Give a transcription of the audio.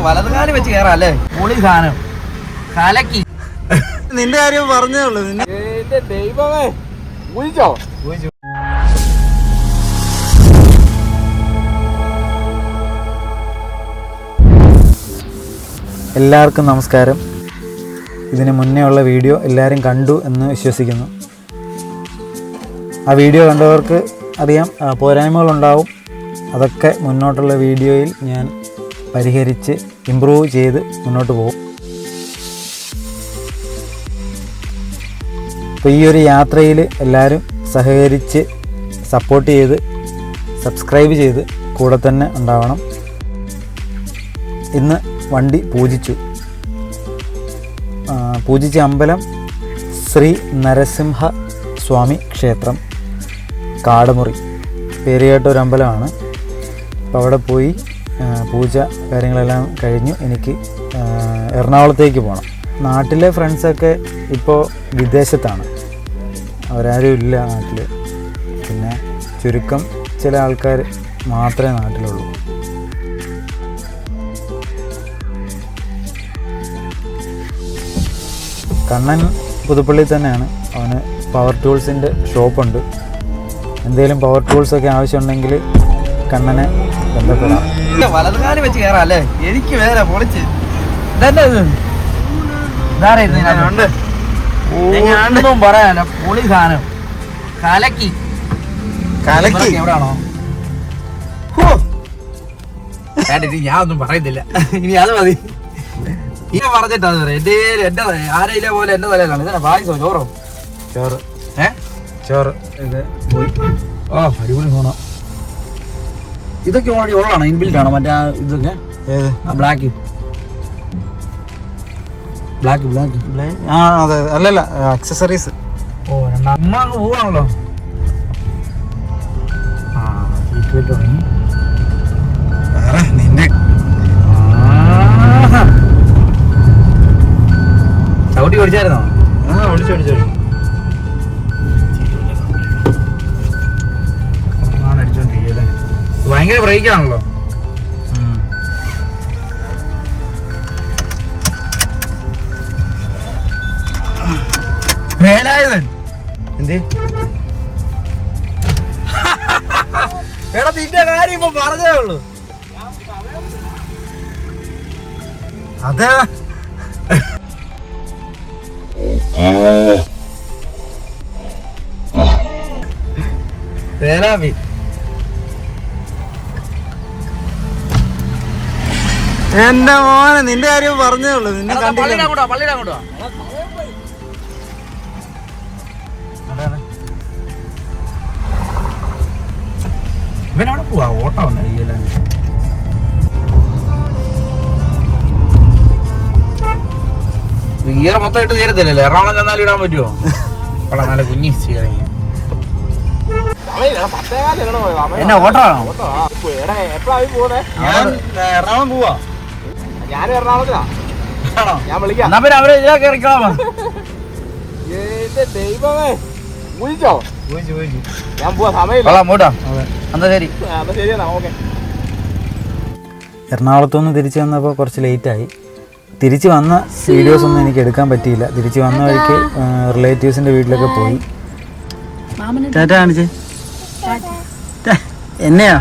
വലതുകാലി വെച്ച് കയറാല്ലേ പൊളി സാധനം കലക്കി. നിന്റെ കാര്യം പറഞ്ഞേ ഉള്ളൂ. ദൈവമേ ഊഹിച്ചോ. എല്ലാവർക്കും നമസ്കാരം. ഇതിന് മുന്നേ ഉള്ള വീഡിയോ എല്ലാവരും കണ്ടു എന്ന് വിശ്വസിക്കുന്നു. ആ വീഡിയോ കണ്ടവർക്ക് അറിയാം പോരായ്മകളുണ്ടാവും. അതൊക്കെ മുന്നോട്ടുള്ള വീഡിയോയിൽ ഞാൻ പരിഹരിച്ച് ഇമ്പ്രൂവ് ചെയ്ത് മുന്നോട്ട് പോകും. അപ്പോൾ ഈ ഒരു യാത്രയിൽ എല്ലാവരും സഹകരിച്ച് സപ്പോർട്ട് ചെയ്ത് സബ്സ്ക്രൈബ് ചെയ്ത് കൂടെ തന്നെ ഉണ്ടാവണം. ഇന്ന് വണ്ടി പൂജിച്ച അമ്പലം ശ്രീ നരസിംഹ സ്വാമി ക്ഷേത്രം കാടമുറി, പേര് കേട്ട ഒരു അമ്പലമാണ്. അപ്പോൾ അവിടെ പോയി പൂജ കാര്യങ്ങളെല്ലാം കഴിഞ്ഞു എനിക്ക് എറണാകുളത്തേക്ക് പോകണം. നാട്ടിലെ ഫ്രണ്ട്സൊക്കെ ഇപ്പോൾ വിദേശത്താണ്, അവരാരും ഇല്ല നാട്ടിൽ. പിന്നെ ചുരുക്കം ചില ആൾക്കാർ മാത്രമേ നാട്ടിലുള്ളൂ. കണ്ണൻ പുതുപ്പള്ളി തന്നെയാണ്. അവന് പവർ ടൂൾസിൻ്റെ ഷോപ്പുണ്ട്. എന്തെങ്കിലും പവർ ടൂൾസൊക്കെ ആവശ്യമുണ്ടെങ്കിൽ കണ്ണനെ ബന്ധപ്പെടാം. വലതുകാലി വെച്ച് കയറാല്ലേ. എനിക്ക് വേറെ പൊളിച്ച് ഒന്നും പറയാനല്ല, പൊളി സാധനം കലക്കി കലക്കി. എവിടാണോ ഞാൻ ഒന്നും പറയുന്നില്ല, ഇനി അത് മതി. ഇങ്ങനെ പറഞ്ഞിട്ടാ എന്റെ ആരെയിലെ പോലെ എന്റെ തലയിലാണ്. ഇതാണ് പായസോ ചോറോ? ചോറ്. ചോറ് ഇത് പോയി. ഓ അടിപൊളി ഫോണോ. ഇതൊക്കെ ഓൾറെഡി ഉള്ളതാണോ? ഇൻബിൽറ്റ് ആണോ മറ്റേ ഇതൊക്കെ? ഏത്? ബ്ലാക്ക് ആ അതെ. അല്ലല്ല, അക്സസറീസ്. ഓ അമ്മ അങ്ങ് പോവാണല്ലോ. ആ സീറ്റ് തുടങ്ങി. നിന്നെ ചവിട്ടി ഓടിച്ചായിരുന്നോ? ആ ഓടിച്ചു. അടിച്ചോണ്ടിരിക്കല്ലേ. ഭയങ്കര ബ്രേക്കാണല്ലോ. മേലായതൻ എന്തേ? എടാ നിന്റെ കാര്യം ഇപ്പൊ പറഞ്ഞതേ ഉള്ളൂ. അതെ. തേരാമി എന്റെ മോനെ, നിന്റെ കാര്യം പറഞ്ഞേ ഉള്ളൂ. നിന്നെ കണ്ടില്ല. പള്ളിയിലങ്ങോട്ടോ ഇവനവിടെ പോവാ. ഓട്ടം വന്ന ഗിയർ മൊത്തം ഇട്ട് തീരത്തില്ലല്ലേ. എറണാകുളം ചെന്നാലും ഇടാൻ പറ്റുമോ? നല്ല കുഞ്ഞി എന്നെ ഓട്ടമാണോ? ഞാൻ എറണാകുളം പോവാ. ഞാനും എറണാകുളത്തിലാ. ഞാൻ വിളിക്കാം. എന്നാ പിന്നെ അവരെ ഇതിലൊക്കെ ഇറക്കാമോ? ദൈവമേ ഊഹിച്ചോ. ഞാൻ പോവാ, സമയമില്ല. മൂട്ടാ എന്താ ശരി. ശരിയെന്നാ ഓക്കെ. എറണാകുളത്തുനിന്ന് തിരിച്ചു വന്നപ്പോൾ കുറച്ച് ലേറ്റായി. തിരിച്ച് വന്ന വീഡിയോസ് ഒന്നും എനിക്ക് എടുക്കാൻ പറ്റിയില്ല. തിരിച്ച് വന്ന വഴിക്ക് റിലേറ്റീവ്സിൻ്റെ വീട്ടിലൊക്കെ പോയി. ടാറ്റ കാണിച്ചേ. എന്നെയാ